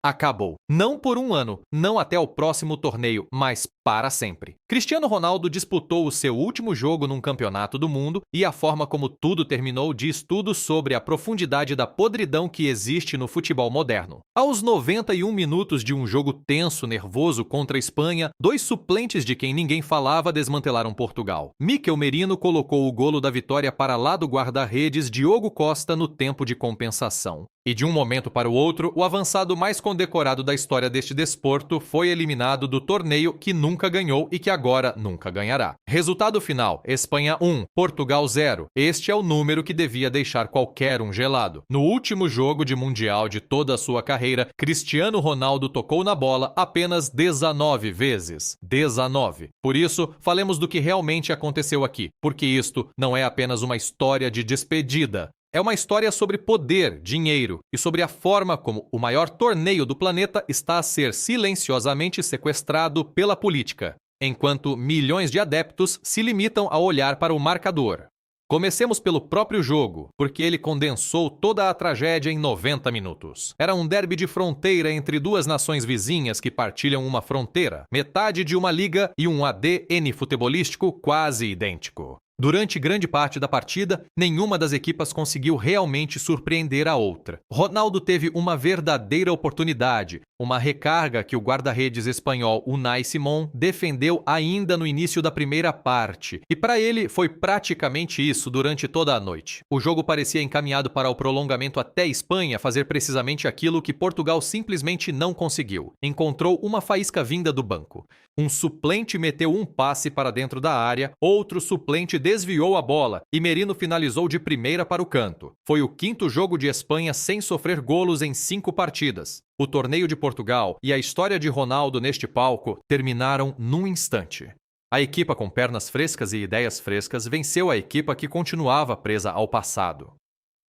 acabou. Não por um ano, não até o próximo torneio, mas para sempre. Cristiano Ronaldo disputou o seu último jogo num campeonato do mundo e a forma como tudo terminou diz tudo sobre a profundidade da podridão que existe no futebol moderno. Aos 91 minutos de um jogo tenso, nervoso contra a Espanha, dois suplentes de quem ninguém falava desmantelaram Portugal. Mikel Merino colocou o golo da vitória para lá do guarda-redes Diogo Costa no tempo de compensação. E de um momento para o outro, o avançado mais condecorado da história deste desporto foi eliminado do torneio que nunca ganhou e que agora nunca ganhará. Resultado final: Espanha 1, Portugal 0. Este é o número que devia deixar qualquer um gelado. No último jogo de Mundial de toda a sua carreira, Cristiano Ronaldo tocou na bola apenas 19 vezes. 19. Por isso, falemos do que realmente aconteceu aqui, porque isto não é apenas uma história de despedida. É uma história sobre poder, dinheiro e sobre a forma como o maior torneio do planeta está a ser silenciosamente sequestrado pela política, enquanto milhões de adeptos se limitam a olhar para o marcador. Comecemos pelo próprio jogo, porque ele condensou toda a tragédia em 90 minutos. Era um derby de fronteira entre duas nações vizinhas que partilham uma fronteira, metade de uma liga e um ADN futebolístico quase idêntico. Durante grande parte da partida, nenhuma das equipas conseguiu realmente surpreender a outra. Ronaldo teve uma verdadeira oportunidade, uma recarga que o guarda-redes espanhol Unai Simón defendeu ainda no início da primeira parte. E para ele foi praticamente isso durante toda a noite. O jogo parecia encaminhado para o prolongamento até Espanha fazer precisamente aquilo que Portugal simplesmente não conseguiu. Encontrou uma faísca vinda do banco. Um suplente meteu um passe para dentro da área, outro suplente desviou a bola e Merino finalizou de primeira para o canto. Foi o quinto jogo de Espanha sem sofrer golos em 5 partidas. O torneio de Portugal e a história de Ronaldo neste palco terminaram num instante. A equipa com pernas frescas e ideias frescas venceu a equipa que continuava presa ao passado.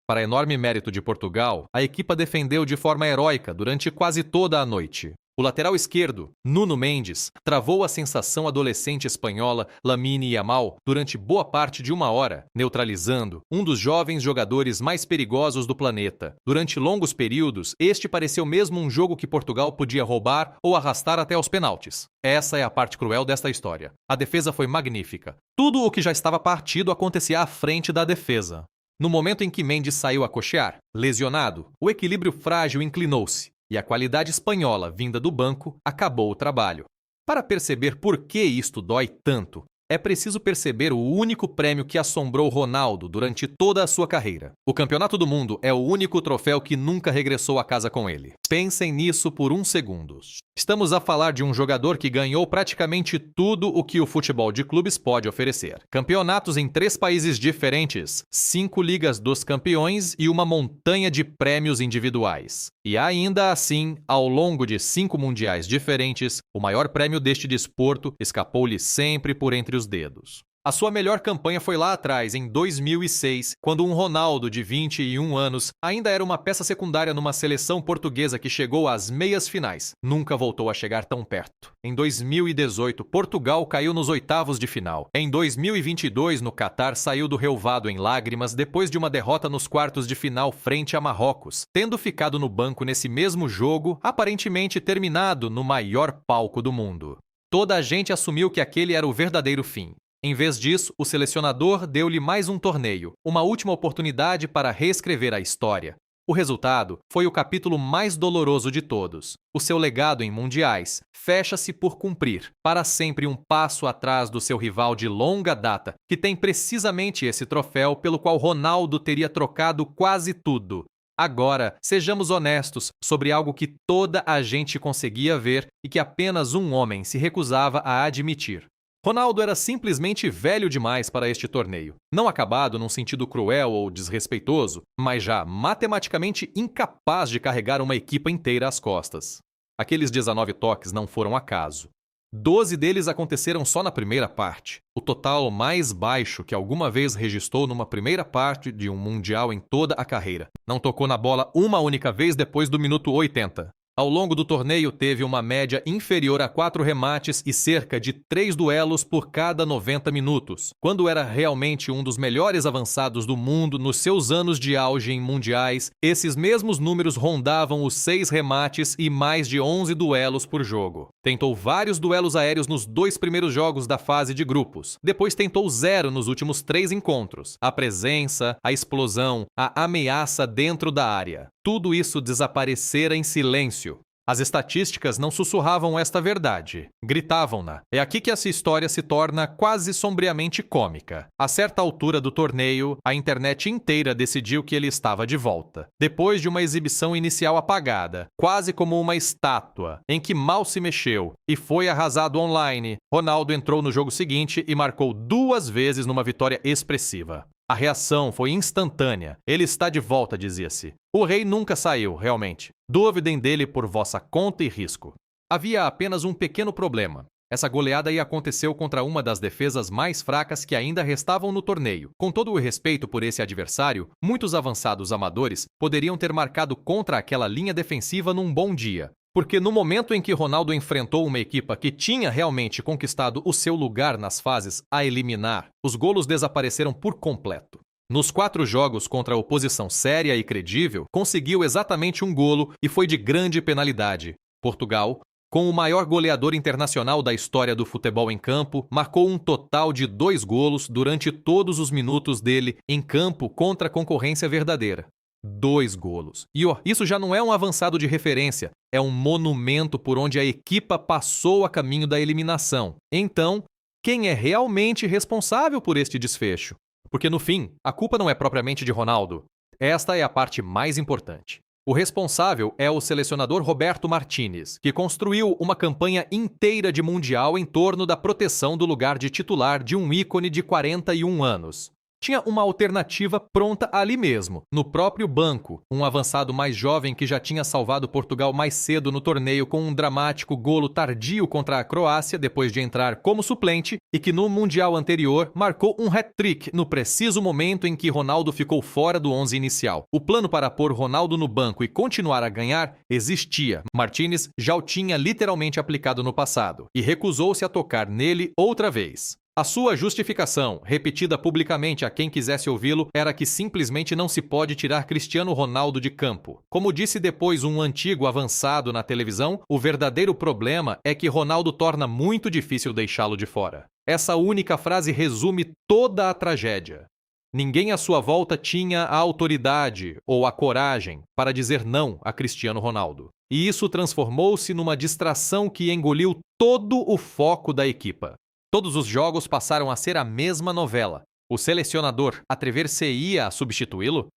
Para enorme mérito de Portugal, a equipa defendeu de forma heróica durante quase toda a noite. O lateral esquerdo, Nuno Mendes, travou a sensação adolescente espanhola Lamine Yamal durante boa parte de uma hora, neutralizando um dos jovens jogadores mais perigosos do planeta. Durante longos períodos, este pareceu mesmo um jogo que Portugal podia roubar ou arrastar até aos penaltis. Essa é a parte cruel desta história. A defesa foi magnífica. Tudo o que já estava partido acontecia à frente da defesa. No momento em que Mendes saiu a coxear, lesionado, o equilíbrio frágil inclinou-se. E a qualidade espanhola vinda do banco acabou o trabalho. Para perceber por que isto dói tanto, é preciso perceber o único prêmio que assombrou Ronaldo durante toda a sua carreira. O Campeonato do Mundo é o único troféu que nunca regressou a casa com ele. Pensem nisso por um segundo. Estamos a falar de um jogador que ganhou praticamente tudo o que o futebol de clubes pode oferecer. Campeonatos em 3 países diferentes, 5 ligas dos campeões e uma montanha de prêmios individuais. E ainda assim, ao longo de 5 mundiais diferentes, o maior prêmio deste desporto escapou-lhe sempre por entre os dedos. A sua melhor campanha foi lá atrás, em 2006, quando um Ronaldo de 21 anos ainda era uma peça secundária numa seleção portuguesa que chegou às meias finais. Nunca voltou a chegar tão perto. Em 2018, Portugal caiu nos oitavos de final. Em 2022, no Catar, saiu do relvado em lágrimas depois de uma derrota nos quartos de final frente a Marrocos, tendo ficado no banco nesse mesmo jogo, aparentemente terminado no maior palco do mundo. Toda a gente assumiu que aquele era o verdadeiro fim. Em vez disso, o selecionador deu-lhe mais um torneio, uma última oportunidade para reescrever a história. O resultado foi o capítulo mais doloroso de todos. O seu legado em mundiais fecha-se por cumprir, para sempre um passo atrás do seu rival de longa data, que tem precisamente esse troféu pelo qual Ronaldo teria trocado quase tudo. Agora, sejamos honestos sobre algo que toda a gente conseguia ver e que apenas um homem se recusava a admitir. Ronaldo era simplesmente velho demais para este torneio. Não acabado num sentido cruel ou desrespeitoso, mas já matematicamente incapaz de carregar uma equipa inteira às costas. Aqueles 19 toques não foram acaso. 12 deles aconteceram só na primeira parte, o total mais baixo que alguma vez registrou numa primeira parte de um mundial em toda a carreira. Não tocou na bola uma única vez depois do minuto 80. Ao longo do torneio, teve uma média inferior a 4 remates e cerca de 3 duelos por cada 90 minutos, quando era realmente um dos melhores avançados do mundo nos seus anos de auge em mundiais. Esses mesmos números rondavam os 6 remates e mais de 11 duelos por jogo. Tentou vários duelos aéreos nos 2 primeiros jogos da fase de grupos. Depois tentou 0 nos últimos 3 encontros. A presença, a explosão, a ameaça dentro da área. Tudo isso desaparecera em silêncio. As estatísticas não sussurravam esta verdade, gritavam-na. É aqui que essa história se torna quase sombriamente cômica. A certa altura do torneio, a internet inteira decidiu que ele estava de volta. Depois de uma exibição inicial apagada, quase como uma estátua, em que mal se mexeu e foi arrasado online, Ronaldo entrou no jogo seguinte e marcou 2 vezes numa vitória expressiva. A reação foi instantânea. Ele está de volta, dizia-se. O rei nunca saiu, realmente. Duvidem dele por vossa conta e risco. Havia apenas um pequeno problema. Essa goleada aí aconteceu contra uma das defesas mais fracas que ainda restavam no torneio. Com todo o respeito por esse adversário, muitos avançados amadores poderiam ter marcado contra aquela linha defensiva num bom dia. Porque no momento em que Ronaldo enfrentou uma equipa que tinha realmente conquistado o seu lugar nas fases a eliminar, os golos desapareceram por completo. Nos 4 jogos contra a oposição séria e credível, conseguiu exatamente um golo e foi de grande penalidade. Portugal, com o maior goleador internacional da história do futebol em campo, marcou um total de 2 golos durante todos os minutos dele em campo contra a concorrência verdadeira. 2 golos. E isso já não é um avançado de referência, é um monumento por onde a equipa passou a caminho da eliminação. Então, quem é realmente responsável por este desfecho? Porque no fim, a culpa não é propriamente de Ronaldo. Esta é a parte mais importante. O responsável é o selecionador Roberto Martínez, que construiu uma campanha inteira de mundial em torno da proteção do lugar de titular de um ícone de 41 anos. Tinha uma alternativa pronta ali mesmo, no próprio banco, um avançado mais jovem que já tinha salvado Portugal mais cedo no torneio com um dramático golo tardio contra a Croácia depois de entrar como suplente e que no Mundial anterior marcou um hat-trick no preciso momento em que Ronaldo ficou fora do 11 inicial. O plano para pôr Ronaldo no banco e continuar a ganhar existia. Martínez já o tinha literalmente aplicado no passado e recusou-se a tocar nele outra vez. A sua justificação, repetida publicamente a quem quisesse ouvi-lo, era que simplesmente não se pode tirar Cristiano Ronaldo de campo. Como disse depois um antigo avançado na televisão, o verdadeiro problema é que Ronaldo torna muito difícil deixá-lo de fora. Essa única frase resume toda a tragédia. Ninguém à sua volta tinha a autoridade ou a coragem para dizer não a Cristiano Ronaldo. E isso transformou-se numa distração que engoliu todo o foco da equipa. Todos os jogos passaram a ser a mesma novela. O selecionador atrever-se-ia a substituí-lo?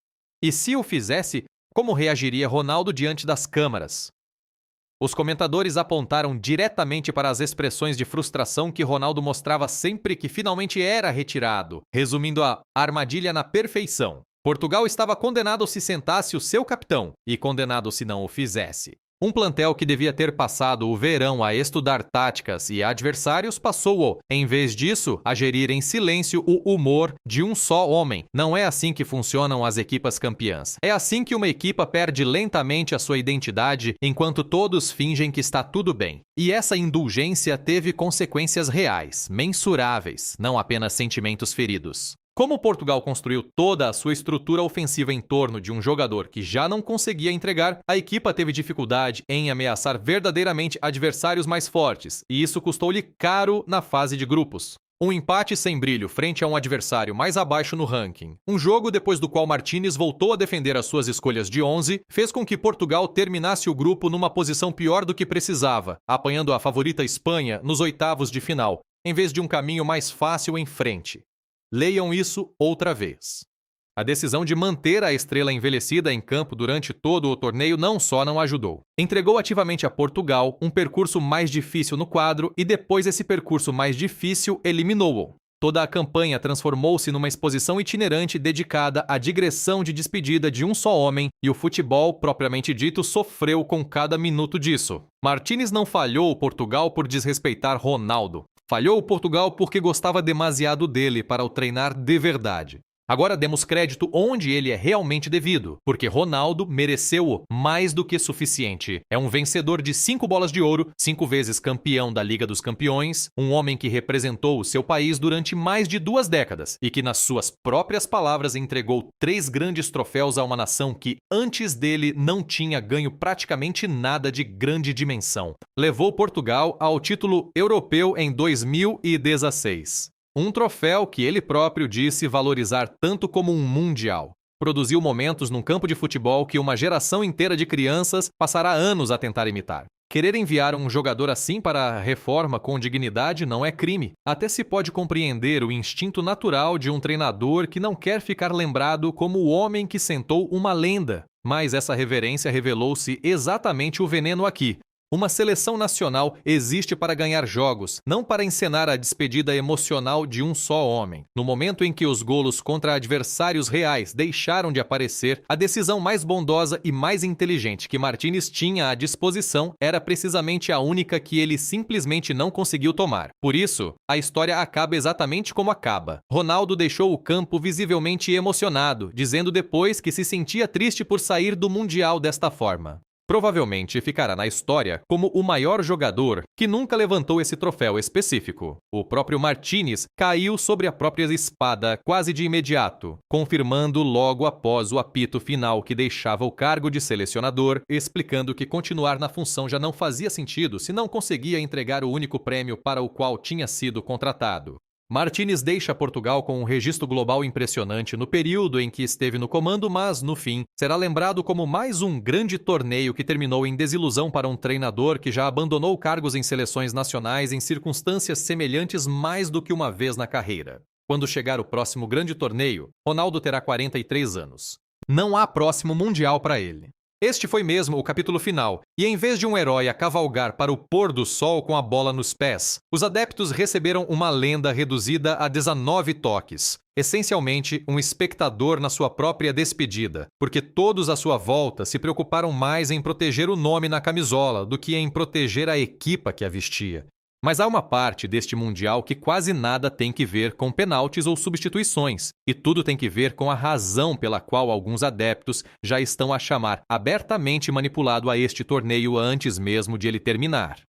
E se o fizesse, como reagiria Ronaldo diante das câmaras? Os comentadores apontaram diretamente para as expressões de frustração que Ronaldo mostrava sempre que finalmente era retirado, resumindo a armadilha na perfeição. Portugal estava condenado se sentasse o seu capitão e condenado se não o fizesse. Um plantel que devia ter passado o verão a estudar táticas e adversários passou-o, em vez disso, a gerir em silêncio o humor de um só homem. Não é assim que funcionam as equipas campeãs. É assim que uma equipa perde lentamente a sua identidade enquanto todos fingem que está tudo bem. E essa indulgência teve consequências reais, mensuráveis, não apenas sentimentos feridos. Como Portugal construiu toda a sua estrutura ofensiva em torno de um jogador que já não conseguia entregar, a equipa teve dificuldade em ameaçar verdadeiramente adversários mais fortes, e isso custou-lhe caro na fase de grupos. Um empate sem brilho frente a um adversário mais abaixo no ranking. Um jogo depois do qual Martínez voltou a defender as suas escolhas de 11, fez com que Portugal terminasse o grupo numa posição pior do que precisava, apanhando a favorita Espanha nos 1/8 de final, em vez de um caminho mais fácil em frente. Leiam isso outra vez. A decisão de manter a estrela envelhecida em campo durante todo o torneio não só não ajudou. Entregou ativamente a Portugal um percurso mais difícil no quadro e depois esse percurso mais difícil eliminou-o. Toda a campanha transformou-se numa exposição itinerante dedicada à digressão de despedida de um só homem e o futebol, propriamente dito, sofreu com cada minuto disso. Martínez não falhou o Portugal por desrespeitar Ronaldo. Falhou o Portugal porque gostava demasiado dele para o treinar de verdade. Agora demos crédito onde ele é realmente devido, porque Ronaldo mereceu-o mais do que suficiente. É um vencedor de 5 bolas de ouro, 5 vezes campeão da Liga dos Campeões, um homem que representou o seu país durante mais de 2 décadas e que, nas suas próprias palavras, entregou 3 grandes troféus a uma nação que, antes dele, não tinha ganho praticamente nada de grande dimensão. Levou Portugal ao título europeu em 2016. Um troféu que ele próprio disse valorizar tanto como um mundial. Produziu momentos num campo de futebol que uma geração inteira de crianças passará anos a tentar imitar. Querer enviar um jogador assim para a reforma com dignidade não é crime. Até se pode compreender o instinto natural de um treinador que não quer ficar lembrado como o homem que sentou uma lenda. Mas essa reverência revelou-se exatamente o veneno aqui. Uma seleção nacional existe para ganhar jogos, não para encenar a despedida emocional de um só homem. No momento em que os golos contra adversários reais deixaram de aparecer, a decisão mais bondosa e mais inteligente que Martínez tinha à disposição era precisamente a única que ele simplesmente não conseguiu tomar. Por isso, a história acaba exatamente como acaba. Ronaldo deixou o campo visivelmente emocionado, dizendo depois que se sentia triste por sair do Mundial desta forma. Provavelmente ficará na história como o maior jogador que nunca levantou esse troféu específico. O próprio Martínez caiu sobre a própria espada quase de imediato, confirmando logo após o apito final que deixava o cargo de selecionador, explicando que continuar na função já não fazia sentido se não conseguia entregar o único prêmio para o qual tinha sido contratado. Martínez deixa Portugal com um registro global impressionante no período em que esteve no comando, mas, no fim, será lembrado como mais um grande torneio que terminou em desilusão para um treinador que já abandonou cargos em seleções nacionais em circunstâncias semelhantes mais do que uma vez na carreira. Quando chegar o próximo grande torneio, Ronaldo terá 43 anos. Não há próximo Mundial para ele. Este foi mesmo o capítulo final, e em vez de um herói a cavalgar para o pôr do sol com a bola nos pés, os adeptos receberam uma lenda reduzida a 19 toques. Essencialmente, um espectador na sua própria despedida, porque todos à sua volta se preocuparam mais em proteger o nome na camisola do que em proteger a equipa que a vestia. Mas há uma parte deste Mundial que quase nada tem que ver com penaltis ou substituições, e tudo tem que ver com a razão pela qual alguns adeptos já estão a chamar abertamente manipulado a este torneio antes mesmo de ele terminar.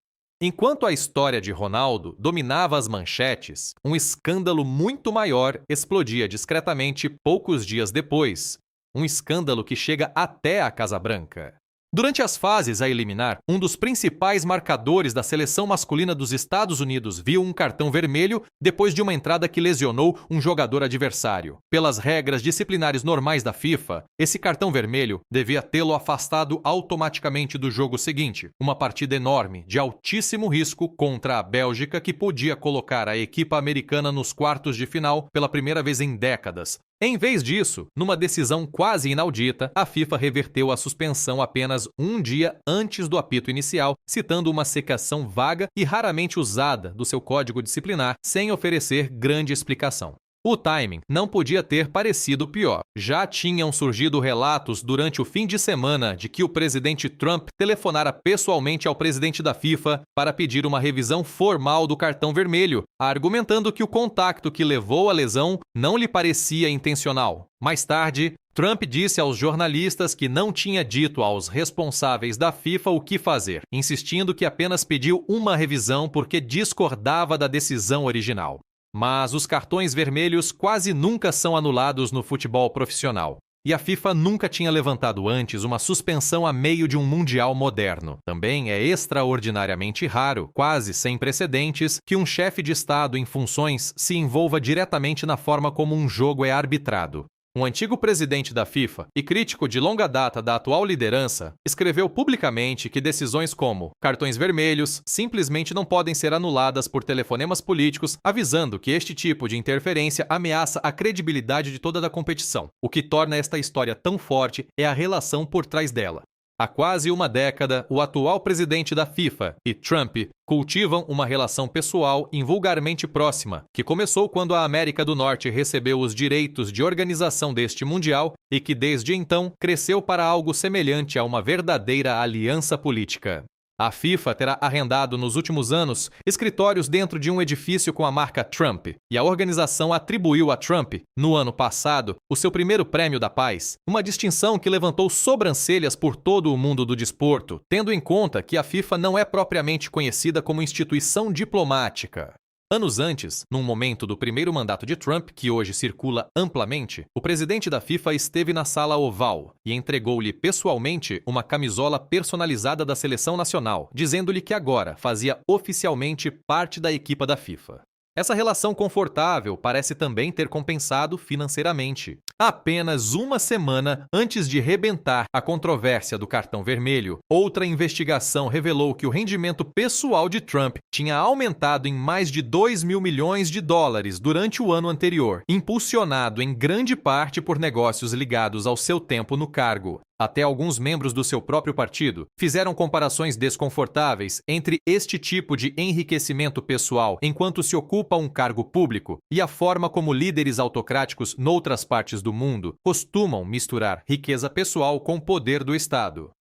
Enquanto a história de Ronaldo dominava as manchetes, um escândalo muito maior explodia discretamente poucos dias depois. Um escândalo que chega até a Casa Branca. Durante as fases a eliminar, um dos principais marcadores da seleção masculina dos Estados Unidos viu um cartão vermelho depois de uma entrada que lesionou um jogador adversário. Pelas regras disciplinares normais da FIFA, esse cartão vermelho devia tê-lo afastado automaticamente do jogo seguinte, uma partida enorme, de altíssimo risco contra a Bélgica que podia colocar a equipa americana nos quartos de final pela primeira vez em décadas. Em vez disso, numa decisão quase inaudita, a FIFA reverteu a suspensão apenas um dia antes do apito inicial, citando uma secação vaga e raramente usada do seu código disciplinar, sem oferecer grande explicação. O timing não podia ter parecido pior. Já tinham surgido relatos durante o fim de semana de que o presidente Trump telefonara pessoalmente ao presidente da FIFA para pedir uma revisão formal do cartão vermelho, argumentando que o contacto que levou à lesão não lhe parecia intencional. Mais tarde, Trump disse aos jornalistas que não tinha dito aos responsáveis da FIFA o que fazer, insistindo que apenas pediu uma revisão porque discordava da decisão original. Mas os cartões vermelhos quase nunca são anulados no futebol profissional. E a FIFA nunca tinha levantado antes uma suspensão a meio de um mundial moderno. Também é extraordinariamente raro, quase sem precedentes, que um chefe de Estado em funções se envolva diretamente na forma como um jogo é arbitrado. Um antigo presidente da FIFA e crítico de longa data da atual liderança escreveu publicamente que decisões como cartões vermelhos simplesmente não podem ser anuladas por telefonemas políticos, avisando que este tipo de interferência ameaça a credibilidade de toda a competição. O que torna esta história tão forte é a relação por trás dela. Há quase uma década, o atual presidente da FIFA e Trump cultivam uma relação pessoal invulgarmente próxima, que começou quando a América do Norte recebeu os direitos de organização deste Mundial e que desde então cresceu para algo semelhante a uma verdadeira aliança política. A FIFA terá arrendado nos últimos anos escritórios dentro de um edifício com a marca Trump, e a organização atribuiu a Trump, no ano passado, o seu primeiro prêmio da paz, uma distinção que levantou sobrancelhas por todo o mundo do desporto, tendo em conta que a FIFA não é propriamente conhecida como instituição diplomática. Anos antes, num momento do primeiro mandato de Trump, que hoje circula amplamente, o presidente da FIFA esteve na sala oval e entregou-lhe pessoalmente uma camisola personalizada da seleção nacional, dizendo-lhe que agora fazia oficialmente parte da equipa da FIFA. Essa relação confortável parece também ter compensado financeiramente. Apenas uma semana antes de rebentar a controvérsia do cartão vermelho, outra investigação revelou que o rendimento pessoal de Trump tinha aumentado em mais de 2 mil milhões de dólares durante o ano anterior, impulsionado em grande parte por negócios ligados ao seu tempo no cargo. Até alguns membros do seu próprio partido fizeram comparações desconfortáveis entre este tipo de enriquecimento pessoal enquanto se ocupa um cargo público e a forma como líderes autocráticos noutras partes do mundo costumam misturar riqueza pessoal com poder do Estado.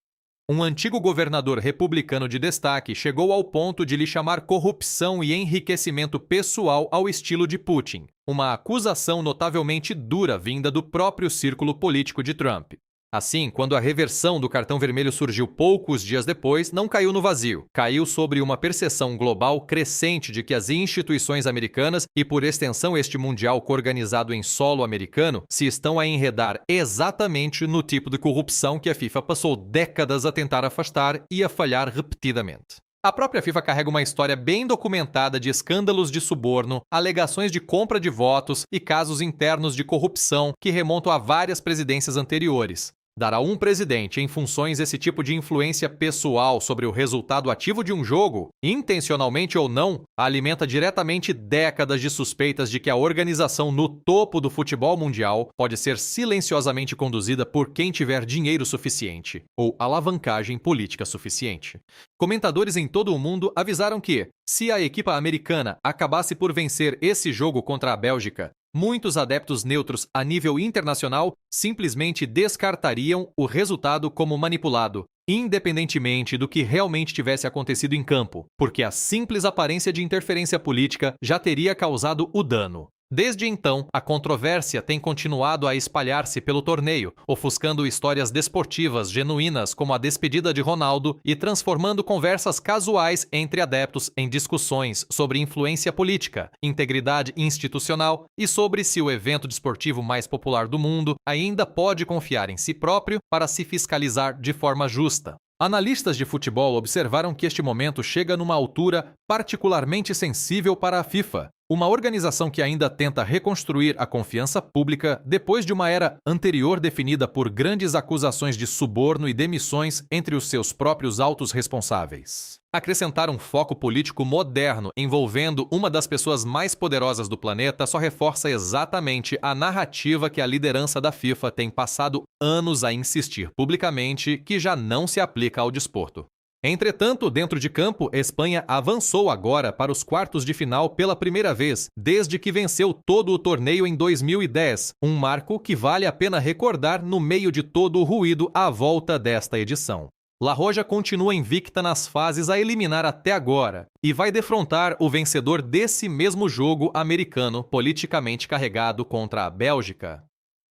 Um antigo governador republicano de destaque chegou ao ponto de lhe chamar corrupção e enriquecimento pessoal ao estilo de Putin, uma acusação notavelmente dura vinda do próprio círculo político de Trump. Assim, quando a reversão do cartão vermelho surgiu poucos dias depois, não caiu no vazio. Caiu sobre uma percepção global crescente de que as instituições americanas, e por extensão este mundial coorganizado em solo americano, se estão a enredar exatamente no tipo de corrupção que a FIFA passou décadas a tentar afastar e a falhar repetidamente. A própria FIFA carrega uma história bem documentada de escândalos de suborno, alegações de compra de votos e casos internos de corrupção que remontam a várias presidências anteriores. Dar a um presidente em funções esse tipo de influência pessoal sobre o resultado ativo de um jogo, intencionalmente ou não, alimenta diretamente décadas de suspeitas de que a organização no topo do futebol mundial pode ser silenciosamente conduzida por quem tiver dinheiro suficiente ou alavancagem política suficiente. Comentadores em todo o mundo avisaram que, se a equipa americana acabasse por vencer esse jogo contra a Bélgica, muitos adeptos neutros a nível internacional simplesmente descartariam o resultado como manipulado, independentemente do que realmente tivesse acontecido em campo, porque a simples aparência de interferência política já teria causado o dano. Desde então, a controvérsia tem continuado a espalhar-se pelo torneio, ofuscando histórias desportivas genuínas como a despedida de Ronaldo e transformando conversas casuais entre adeptos em discussões sobre influência política, integridade institucional e sobre se o evento desportivo mais popular do mundo ainda pode confiar em si próprio para se fiscalizar de forma justa. Analistas de futebol observaram que este momento chega numa altura particularmente sensível para a FIFA, uma organização que ainda tenta reconstruir a confiança pública depois de uma era anterior definida por grandes acusações de suborno e demissões entre os seus próprios altos responsáveis. Acrescentar um foco político moderno envolvendo uma das pessoas mais poderosas do planeta só reforça exatamente a narrativa que a liderança da FIFA tem passado anos a insistir publicamente que já não se aplica ao desporto. Entretanto, dentro de campo, Espanha avançou agora para os quartos de final pela primeira vez desde que venceu todo o torneio em 2010, um marco que vale a pena recordar no meio de todo o ruído à volta desta edição. La Roja continua invicta nas fases a eliminar até agora e vai defrontar o vencedor desse mesmo jogo americano politicamente carregado contra a Bélgica.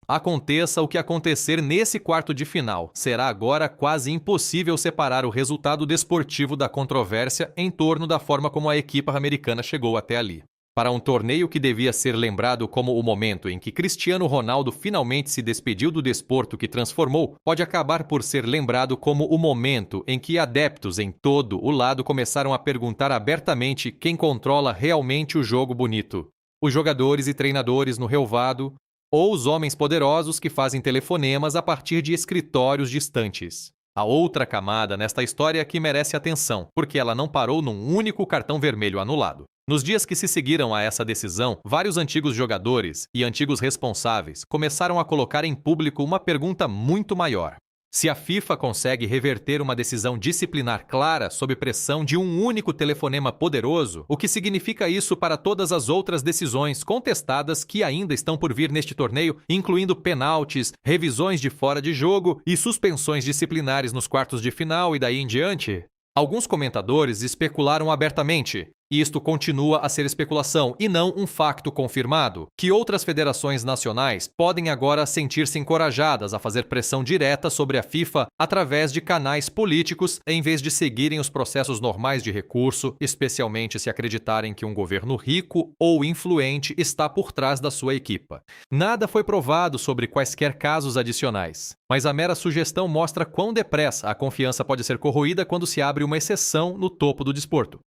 Aconteça o que acontecer nesse quarto de final, será agora quase impossível separar o resultado desportivo da controvérsia em torno da forma como a equipa americana chegou até ali. Para um torneio que devia ser lembrado como o momento em que Cristiano Ronaldo finalmente se despediu do desporto que transformou, pode acabar por ser lembrado como o momento em que adeptos em todo o lado começaram a perguntar abertamente quem controla realmente o jogo bonito. Os jogadores e treinadores no relvado, ou os homens poderosos que fazem telefonemas a partir de escritórios distantes. A outra camada nesta história que merece atenção, porque ela não parou num único cartão vermelho anulado. Nos dias que se seguiram a essa decisão, vários antigos jogadores e antigos responsáveis começaram a colocar em público uma pergunta muito maior. Se a FIFA consegue reverter uma decisão disciplinar clara sob pressão de um único telefonema poderoso, o que significa isso para todas as outras decisões contestadas que ainda estão por vir neste torneio, incluindo penaltis, revisões de fora de jogo e suspensões disciplinares nos quartos de final e daí em diante? Alguns comentadores especularam abertamente. E isto continua a ser especulação e não um facto confirmado, que outras federações nacionais podem agora sentir-se encorajadas a fazer pressão direta sobre a FIFA através de canais políticos, em vez de seguirem os processos normais de recurso, especialmente se acreditarem que um governo rico ou influente está por trás da sua equipa. Nada foi provado sobre quaisquer casos adicionais, mas a mera sugestão mostra quão depressa a confiança pode ser corroída quando se abre uma exceção no topo do desporto.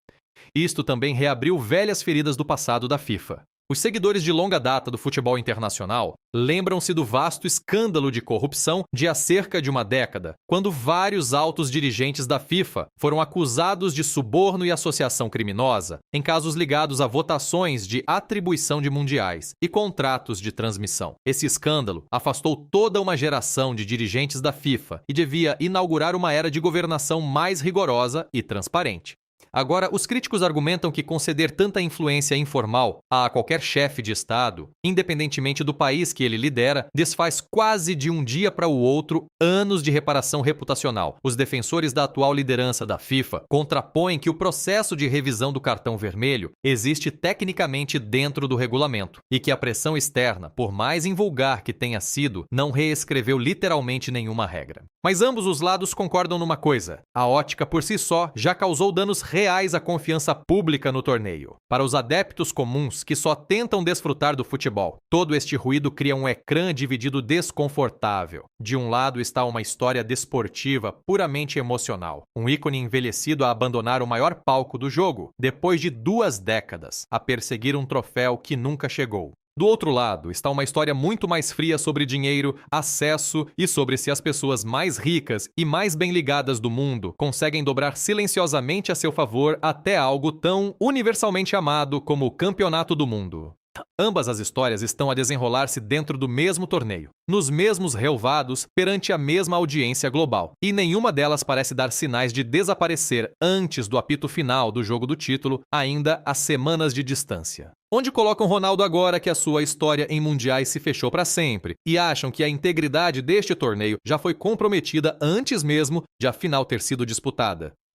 Isto também reabriu velhas feridas do passado da FIFA. Os seguidores de longa data do futebol internacional lembram-se do vasto escândalo de corrupção de há cerca de uma década, quando vários altos dirigentes da FIFA foram acusados de suborno e associação criminosa em casos ligados a votações de atribuição de mundiais e contratos de transmissão. Esse escândalo afastou toda uma geração de dirigentes da FIFA e devia inaugurar uma era de governação mais rigorosa e transparente. Agora, os críticos argumentam que conceder tanta influência informal a qualquer chefe de Estado, independentemente do país que ele lidera, desfaz quase de um dia para o outro anos de reparação reputacional. Os defensores da atual liderança da FIFA contrapõem que o processo de revisão do cartão vermelho existe tecnicamente dentro do regulamento e que a pressão externa, por mais invulgar que tenha sido, não reescreveu literalmente nenhuma regra. Mas ambos os lados concordam numa coisa: a ótica por si só já causou danos reais à confiança pública no torneio. Para os adeptos comuns que só tentam desfrutar do futebol, todo este ruído cria um ecrã dividido desconfortável. De um lado está uma história desportiva puramente emocional, um ícone envelhecido a abandonar o maior palco do jogo, depois de 2 décadas, a perseguir um troféu que nunca chegou. Do outro lado está uma história muito mais fria sobre dinheiro, acesso e sobre se as pessoas mais ricas e mais bem ligadas do mundo conseguem dobrar silenciosamente a seu favor até algo tão universalmente amado como o Campeonato do Mundo. Ambas as histórias estão a desenrolar-se dentro do mesmo torneio, nos mesmos relvados, perante a mesma audiência global, e nenhuma delas parece dar sinais de desaparecer antes do apito final do jogo do título, ainda a semanas de distância. Onde colocam Ronaldo agora que a sua história em mundiais se fechou para sempre e acham que a integridade deste torneio já foi comprometida antes mesmo de a final ter sido disputada?